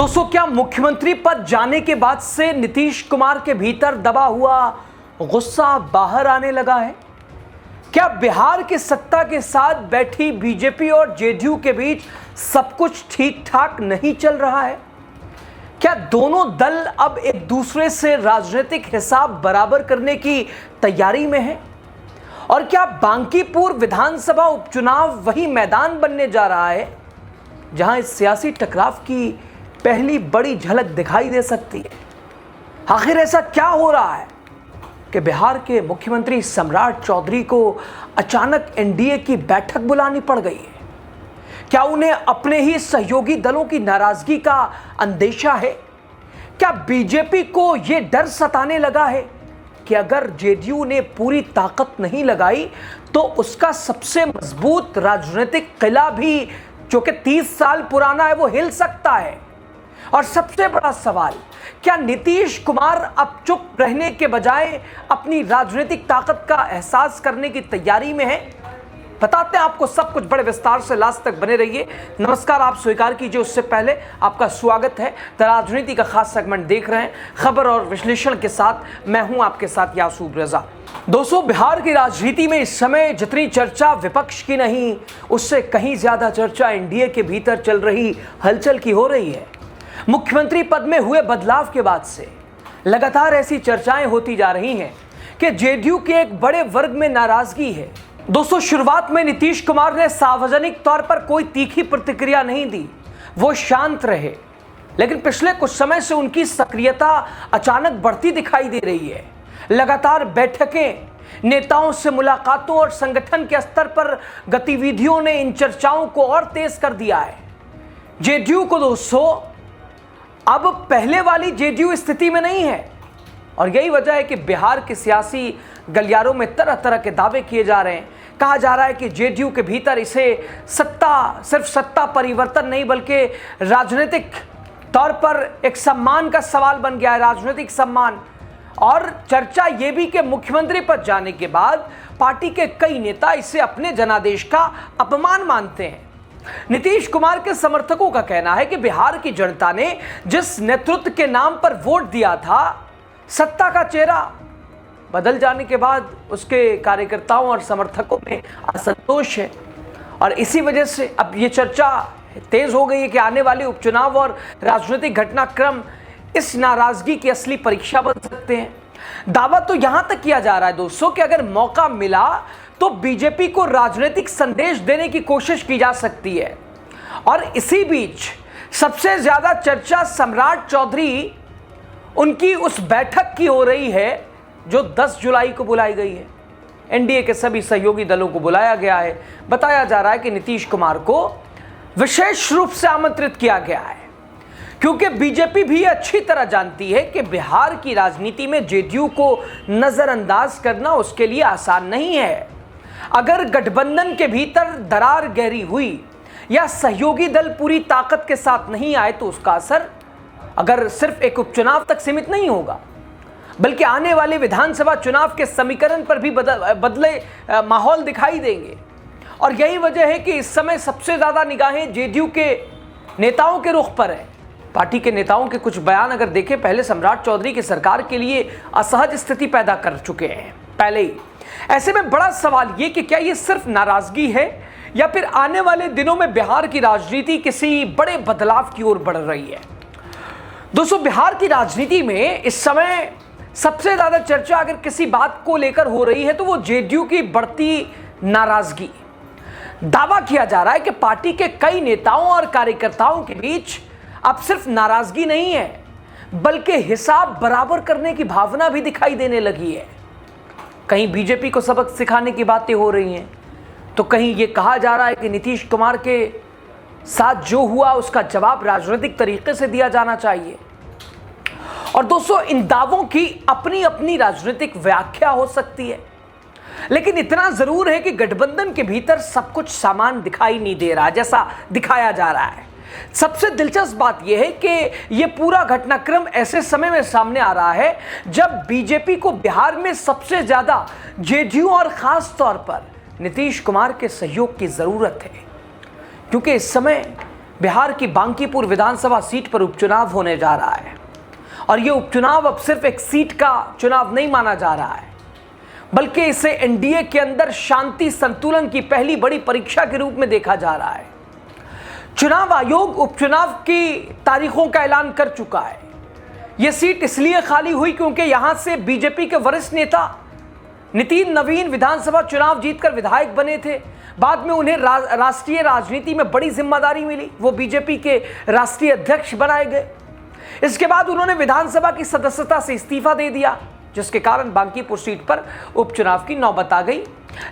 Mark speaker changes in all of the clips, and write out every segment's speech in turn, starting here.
Speaker 1: दोस्तों, क्या मुख्यमंत्री पद जाने के बाद से नीतीश कुमार के भीतर दबा हुआ गुस्सा बाहर आने लगा है? क्या बिहार की सत्ता के साथ बैठी बीजेपी और जेडीयू के बीच सब कुछ ठीक ठाक नहीं चल रहा है? क्या दोनों दल अब एक दूसरे से राजनीतिक हिसाब बराबर करने की तैयारी में हैं? और क्या बांकीपुर विधानसभा उपचुनाव वही मैदान बनने जा रहा है जहां इस सियासी टकराव की पहली बड़ी झलक दिखाई दे सकती है? आखिर ऐसा क्या हो रहा है कि बिहार के मुख्यमंत्री सम्राट चौधरी को अचानक एनडीए की बैठक बुलानी पड़ गई है? क्या उन्हें अपने ही सहयोगी दलों की नाराजगी का अंदेशा है? क्या बीजेपी को यह डर सताने लगा है कि अगर जेडीयू ने पूरी ताकत नहीं लगाई तो उसका सबसे मजबूत राजनीतिक किला भी, जो कि 30 साल पुराना है, वो हिल सकता है? और सबसे बड़ा सवाल, क्या नीतीश कुमार अब चुप रहने के बजाय अपनी राजनीतिक ताकत का एहसास करने की तैयारी में है? बताते हैं आपको सब कुछ बड़े विस्तार से, लास्ट तक बने रहिए। नमस्कार, आप स्वीकार कीजिए उससे पहले आपका स्वागत है। द राजनीति का खास सेगमेंट देख रहे हैं, खबर और विश्लेषण के साथ मैं हूं आपके साथ यासूब रजा। दोस्तों, बिहार की राजनीति में इस समय जितनी चर्चा विपक्ष की नहीं, उससे कहीं ज्यादा चर्चा एनडीए के भीतर चल रही हलचल की हो रही है। मुख्यमंत्री पद में हुए बदलाव के बाद से लगातार ऐसी चर्चाएं होती जा रही हैं कि जेडीयू के एक बड़े वर्ग में नाराजगी है। दोस्तों, शुरुआत में नीतीश कुमार ने सार्वजनिक तौर पर कोई तीखी प्रतिक्रिया नहीं दी, वो शांत रहे। लेकिन पिछले कुछ समय से उनकी सक्रियता अचानक बढ़ती दिखाई दे रही है। लगातार बैठकें, नेताओं से मुलाकातों और संगठन के स्तर पर गतिविधियों ने इन चर्चाओं को और तेज कर दिया है। जेडीयू को दोस्तों अब पहले वाली जेडीयू स्थिति में नहीं है, और यही वजह है कि बिहार के सियासी गलियारों में तरह तरह के दावे किए जा रहे हैं। कहा जा रहा है कि जेडीयू के भीतर इसे सिर्फ सत्ता परिवर्तन नहीं, बल्कि राजनीतिक तौर पर एक सम्मान का सवाल बन गया है, राजनीतिक सम्मान। और चर्चा यह भी कि मुख्यमंत्री पद जाने के बाद पार्टी के कई नेता इसे अपने जनादेश का अपमान मानते हैं। नीतीश कुमार के समर्थकों का कहना है कि बिहार की जनता ने जिस नेतृत्व के नाम पर वोट दिया था, सत्ता का चेहरा बदल जाने के बाद उसके कार्यकर्ताओं और समर्थकों में असंतोष है। और इसी वजह से अब ये चर्चा तेज हो गई है कि आने वाले उपचुनाव और राजनीतिक घटनाक्रम इस नाराजगी की असली परीक्षा बन सकते हैं। दावा तो यहां तक किया जा रहा है दोस्तों कि अगर मौका मिला तो बीजेपी को राजनीतिक संदेश देने की कोशिश की जा सकती है। और इसी बीच सबसे ज्यादा चर्चा सम्राट चौधरी, उनकी उस बैठक की हो रही है जो 10 जुलाई को बुलाई गई है। एनडीए के सभी सहयोगी दलों को बुलाया गया है। बताया जा रहा है कि नीतीश कुमार को विशेष रूप से आमंत्रित किया गया है, क्योंकि बीजेपी भी अच्छी तरह जानती है कि बिहार की राजनीति में जेडीयू को नजरअंदाज करना उसके लिए आसान नहीं है। अगर गठबंधन के भीतर दरार गहरी हुई या सहयोगी दल पूरी ताकत के साथ नहीं आए तो उसका असर अगर सिर्फ एक उपचुनाव तक सीमित नहीं होगा, बल्कि आने वाले विधानसभा चुनाव के समीकरण पर भी बदले माहौल दिखाई देंगे। और यही वजह है कि इस समय सबसे ज्यादा निगाहें जेडीयू के नेताओं के रुख पर है। पार्टी के नेताओं के कुछ बयान अगर देखें, पहले सम्राट चौधरी की सरकार के लिए असहज स्थिति पैदा कर चुके हैं पहले ही। ऐसे में बड़ा सवाल ये कि क्या ये सिर्फ नाराजगी है या फिर आने वाले दिनों में बिहार की राजनीति किसी बड़े बदलाव की ओर बढ़ रही है? दोस्तों, बिहार की राजनीति में इस समय सबसे ज्यादा चर्चा अगर किसी बात को लेकर हो रही है तो वो जेडीयू की बढ़ती नाराजगी। दावा किया जा रहा है कि पार्टी के कई नेताओं और कार्यकर्ताओं के बीच अब सिर्फ नाराजगी नहीं है, बल्कि हिसाब बराबर करने की भावना भी दिखाई देने लगी है। कहीं बीजेपी को सबक सिखाने की बातें हो रही हैं, तो कहीं ये कहा जा रहा है कि नीतीश कुमार के साथ जो हुआ उसका जवाब राजनीतिक तरीके से दिया जाना चाहिए। और दोस्तों, इन दावों की अपनी अपनी राजनीतिक व्याख्या हो सकती है, लेकिन इतना जरूर है कि गठबंधन के भीतर सब कुछ सामान दिखाई नहीं दे रहा जैसा दिखाया जा रहा है। सबसे दिलचस्प बात यह है कि यह पूरा घटनाक्रम ऐसे समय में सामने आ रहा है जब बीजेपी को बिहार में सबसे ज्यादा जेडीयू और खास तौर पर नीतीश कुमार के सहयोग की जरूरत है, क्योंकि इस समय बिहार की बांकीपुर विधानसभा सीट पर उपचुनाव होने जा रहा है और यह उपचुनाव अब सिर्फ एक सीट का चुनाव नहीं माना जा रहा है, बल्कि इसे एनडीए के अंदर शांति संतुलन की पहली बड़ी परीक्षा के रूप में देखा जा रहा है। चुनाव आयोग उपचुनाव की तारीखों का ऐलान कर चुका है। यह सीट इसलिए खाली हुई क्योंकि यहां से बीजेपी के वरिष्ठ नेता नितिन नवीन विधानसभा चुनाव जीतकर विधायक बने थे। बाद में उन्हें राष्ट्रीय राजनीति में बड़ी जिम्मेदारी मिली, वो बीजेपी के राष्ट्रीय अध्यक्ष बनाए गए। इसके बाद उन्होंने विधानसभा की सदस्यता से इस्तीफा दे दिया, जिसके कारण बांकीपुर सीट पर उपचुनाव की नौबत आ गई।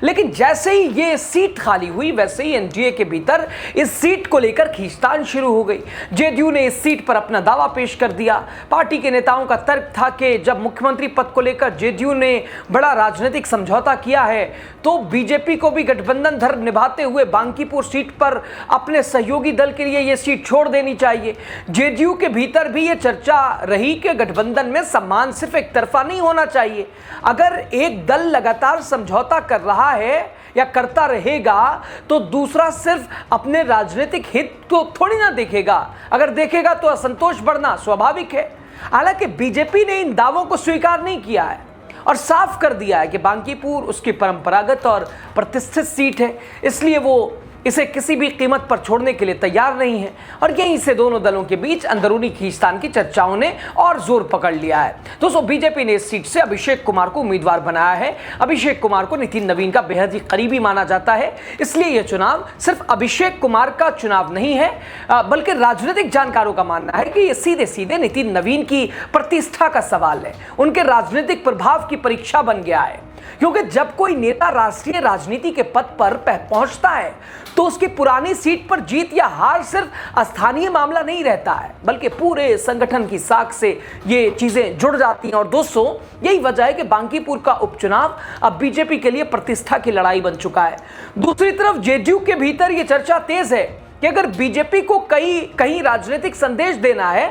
Speaker 1: लेकिन जैसे ही ये सीट खाली हुई, वैसे ही एनडीए के भीतर इस सीट को लेकर खींचतान शुरू हो गई। जेडीयू ने इस सीट पर अपना दावा पेश कर दिया। पार्टी के नेताओं का तर्क था कि जब मुख्यमंत्री पद को लेकर जेडीयू ने बड़ा राजनीतिक समझौता किया है, तो बीजेपी को भी गठबंधन धर्म निभाते हुए बांकीपुर सीट पर अपने सहयोगी दल के लिए यह सीट छोड़ देनी चाहिए। जेडीयू के भीतर भी ये चर्चा रही कि गठबंधन में सम्मान सिर्फ एक तरफा नहीं होना चाहिए। अगर एक दल लगातार समझौता कर रहा है या करता रहेगा तो दूसरा सिर्फ अपने राजनीतिक हित को थोड़ी ना देखेगा, अगर देखेगा तो असंतोष बढ़ना स्वाभाविक है। हालांकि बीजेपी ने इन दावों को स्वीकार नहीं किया है और साफ कर दिया है कि बांकीपुर उसकी परंपरागत और प्रतिष्ठित सीट है, इसलिए वो इसे किसी भी कीमत पर छोड़ने के लिए तैयार नहीं है। और यहीं से दोनों दलों के बीच अंदरूनी खींचतान की चर्चाओं ने और जोर पकड़ लिया है। दोस्तों, बीजेपी ने इस सीट से अभिषेक कुमार को उम्मीदवार बनाया है। अभिषेक कुमार को नितिन नवीन का बेहद ही करीबी माना जाता है, इसलिए यह चुनाव सिर्फ अभिषेक कुमार का चुनाव नहीं है, बल्कि राजनीतिक जानकारों का मानना है कि यह सीधे सीधे नितिन नवीन की प्रतिष्ठा का सवाल है, उनके राजनीतिक प्रभाव की परीक्षा बन गया है। क्योंकि जब कोई नेता राष्ट्रीय राजनीति के पद पर पहुंचता है तो उसकी पुरानी सीट पर जीत या हार सिर्फ स्थानीय मामला नहीं रहता है, बल्कि पूरे संगठन की साख से ये चीजें जुड़ जाती हैं। और दोस्तों, यही वजह है कि बांकीपुर का उपचुनाव अब बीजेपी के लिए प्रतिष्ठा की लड़ाई बन चुका है। दूसरी तरफ जेडीयू के भीतर यह चर्चा तेज है कि अगर बीजेपी को कहीं राजनीतिक संदेश देना है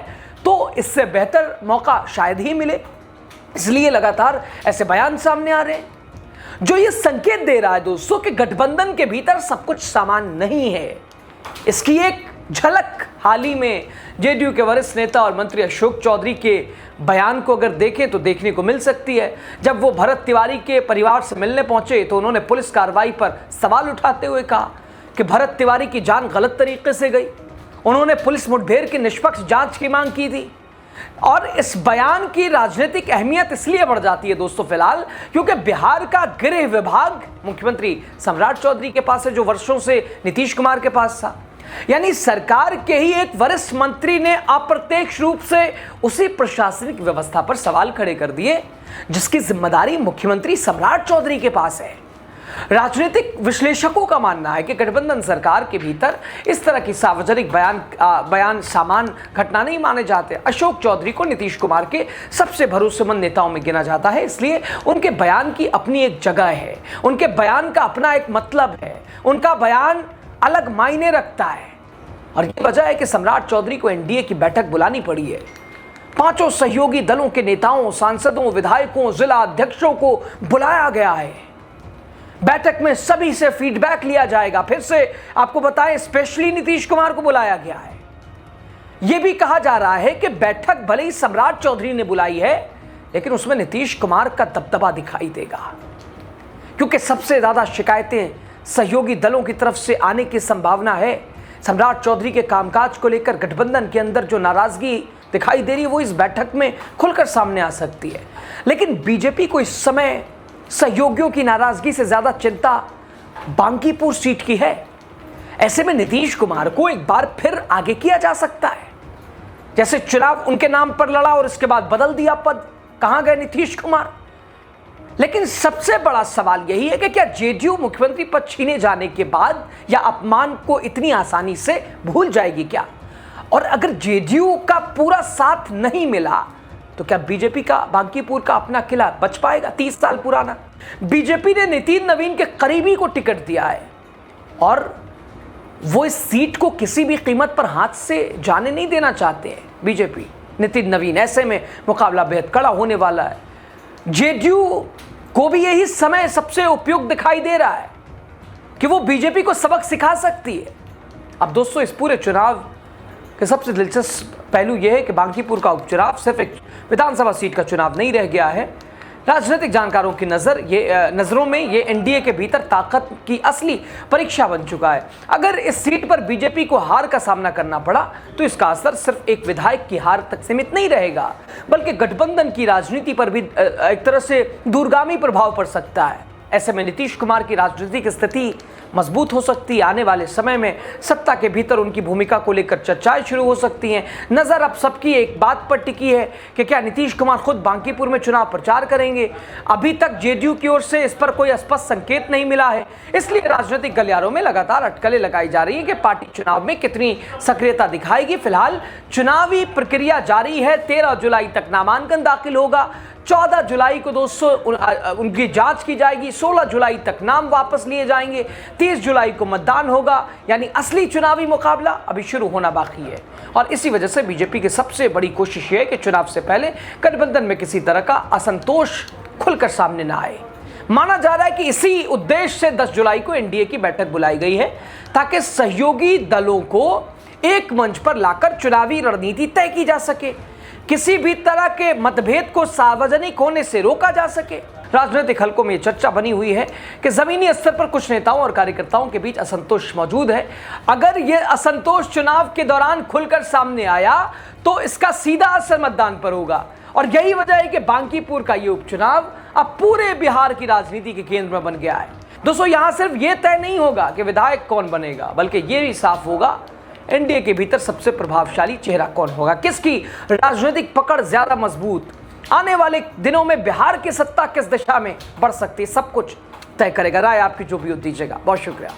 Speaker 1: तो इससे बेहतर मौका शायद ही मिले, इसलिए लगातार ऐसे बयान सामने आ रहे हैं जो ये संकेत दे रहा है दोस्तों कि गठबंधन के भीतर सब कुछ समान नहीं है। इसकी एक झलक हाल ही में जेडीयू के वरिष्ठ नेता और मंत्री अशोक चौधरी के बयान को अगर देखें तो देखने को मिल सकती है। जब वो भरत तिवारी के परिवार से मिलने पहुंचे तो उन्होंने पुलिस कार्रवाई पर सवाल उठाते हुए कहा कि भरत तिवारी की जान गलत तरीके से गई। उन्होंने पुलिस मुठभेड़ की निष्पक्ष जांच की मांग की थी। और इस बयान की राजनीतिक अहमियत इसलिए बढ़ जाती है दोस्तों फिलहाल क्योंकि बिहार का गृह विभाग मुख्यमंत्री सम्राट चौधरी के पास है, जो वर्षों से नीतीश कुमार के पास था। यानी सरकार के ही एक वरिष्ठ मंत्री ने अप्रत्यक्ष रूप से उसी प्रशासनिक व्यवस्था पर सवाल खड़े कर दिए जिसकी जिम्मेदारी मुख्यमंत्री सम्राट चौधरी के पास है। राजनीतिक विश्लेषकों का मानना है कि गठबंधन सरकार के भीतर इस तरह की सार्वजनिक बयान सामान्य घटना नहीं माने जाते। अशोक चौधरी को नीतीश कुमार के सबसे भरोसेमंद नेताओं में गिना जाता है, इसलिए उनके बयान की अपनी एक जगह है, उनके बयान का अपना एक मतलब है, उनका बयान अलग मायने रखता है। और ये वजह है कि सम्राट चौधरी को एनडीए की बैठक बुलानी पड़ी है। पांचों सहयोगी दलों के नेताओं, सांसदों, विधायकों, जिला अध्यक्षों को बुलाया गया है। बैठक में सभी से फीडबैक लिया जाएगा। फिर से आपको बताएं, स्पेशली नीतीश कुमार को बुलाया गया है। यह भी कहा जा रहा है कि बैठक भले ही सम्राट चौधरी ने बुलाई है, लेकिन उसमें नीतीश कुमार का दबदबा दिखाई देगा, क्योंकि सबसे ज्यादा शिकायतें सहयोगी दलों की तरफ से आने की संभावना है। सम्राट चौधरी के कामकाज को लेकर गठबंधन के अंदर जो नाराजगी दिखाई दे रही है वो इस बैठक में खुलकर सामने आ सकती है। लेकिन बीजेपी को इस समय सहयोगियों की नाराजगी से ज्यादा चिंता बांकीपुर सीट की है। ऐसे में नीतीश कुमार को एक बार फिर आगे किया जा सकता है। जैसे चुनाव उनके नाम पर लड़ा और इसके बाद बदल दिया पद, कहां गए नीतीश कुमार? लेकिन सबसे बड़ा सवाल यही है कि क्या जेडीयू मुख्यमंत्री पद छीने जाने के बाद या अपमान को इतनी आसानी से भूल जाएगी क्या? और अगर जेडीयू का पूरा साथ नहीं मिला तो क्या बीजेपी का बांकीपुर का अपना किला बच पाएगा? 30 साल पुराना। बीजेपी ने नितिन नवीन के करीबी को टिकट दिया है और वो इस सीट को किसी भी कीमत पर हाथ से जाने नहीं देना चाहते हैं बीजेपी, नितिन नवीन। ऐसे में मुकाबला बेहद कड़ा होने वाला है। जेडीयू को भी यही समय सबसे उपयुक्त दिखाई दे रहा है कि वो बीजेपी को सबक सिखा सकती है। अब दोस्तों, इस पूरे चुनाव कि सबसे दिलचस्प पहलू यह है कि बांकीपुर का उपचुनाव सिर्फ एक विधानसभा सीट का चुनाव नहीं रह गया है। राजनीतिक जानकारों की नज़रों में ये एनडीए के भीतर ताकत की असली परीक्षा बन चुका है। अगर इस सीट पर बीजेपी को हार का सामना करना पड़ा तो इसका असर सिर्फ एक विधायक की हार तक सीमित नहीं रहेगा, बल्कि गठबंधन की राजनीति पर भी एक तरह से दूरगामी प्रभाव पड़ सकता है। ऐसे में नीतीश कुमार की राजनीतिक स्थिति मजबूत हो सकती है। आने वाले समय में सत्ता के भीतर उनकी भूमिका को लेकर चर्चाएं शुरू हो सकती हैं। नज़र अब सबकी एक बात पर टिकी है कि क्या नीतीश कुमार खुद बांकीपुर में चुनाव प्रचार करेंगे। अभी तक जेडीयू की ओर से इस पर कोई स्पष्ट संकेत नहीं मिला है, इसलिए राजनीतिक गलियारों में लगातार अटकलें लगाई जा रही है कि पार्टी चुनाव में कितनी सक्रियता दिखाएगी। फिलहाल चुनावी प्रक्रिया जारी है। 13 जुलाई तक नामांकन दाखिल होगा, 14 जुलाई को उनकी जांच की जाएगी, 16 जुलाई तक नाम वापस लिए जाएंगे, 30 जुलाई को मतदान होगा। यानी असली चुनावी मुकाबला अभी शुरू होना बाकी है। और इसी वजह से बीजेपी की सबसे बड़ी कोशिश यह है कि चुनाव से पहले गठबंधन में किसी तरह का असंतोष खुलकर सामने न आए। माना जा रहा है कि इसी उद्देश्य से 10 जुलाई को एनडीए की बैठक बुलाई गई है, ताकि सहयोगी दलों को एक मंच पर लाकर चुनावी रणनीति तय की जा सके, किसी भी तरह के मतभेद को सार्वजनिक होने से रोका जा सके। राजनीतिक हलकों में यह चर्चा बनी हुई है कि जमीनी स्तर पर कुछ नेताओं और कार्यकर्ताओं के बीच असंतोष मौजूद है। अगर यह असंतोष चुनाव के दौरान खुलकर सामने आया तो इसका सीधा असर मतदान पर होगा। और यही वजह है कि बांकीपुर का यह उपचुनाव अब पूरे बिहार की राजनीति के केंद्र में बन गया है। दोस्तों, यहां सिर्फ यह तय नहीं होगा कि विधायक कौन बनेगा, बल्कि यह भी साफ होगा एनडीए के भीतर सबसे प्रभावशाली चेहरा कौन होगा, किसकी राजनीतिक पकड़ ज्यादा मजबूत। आने वाले दिनों में बिहार की सत्ता किस दिशा में बढ़ सकती है, सब कुछ तय करेगा। राय आपकी जो भी हो दीजिएगा। बहुत शुक्रिया।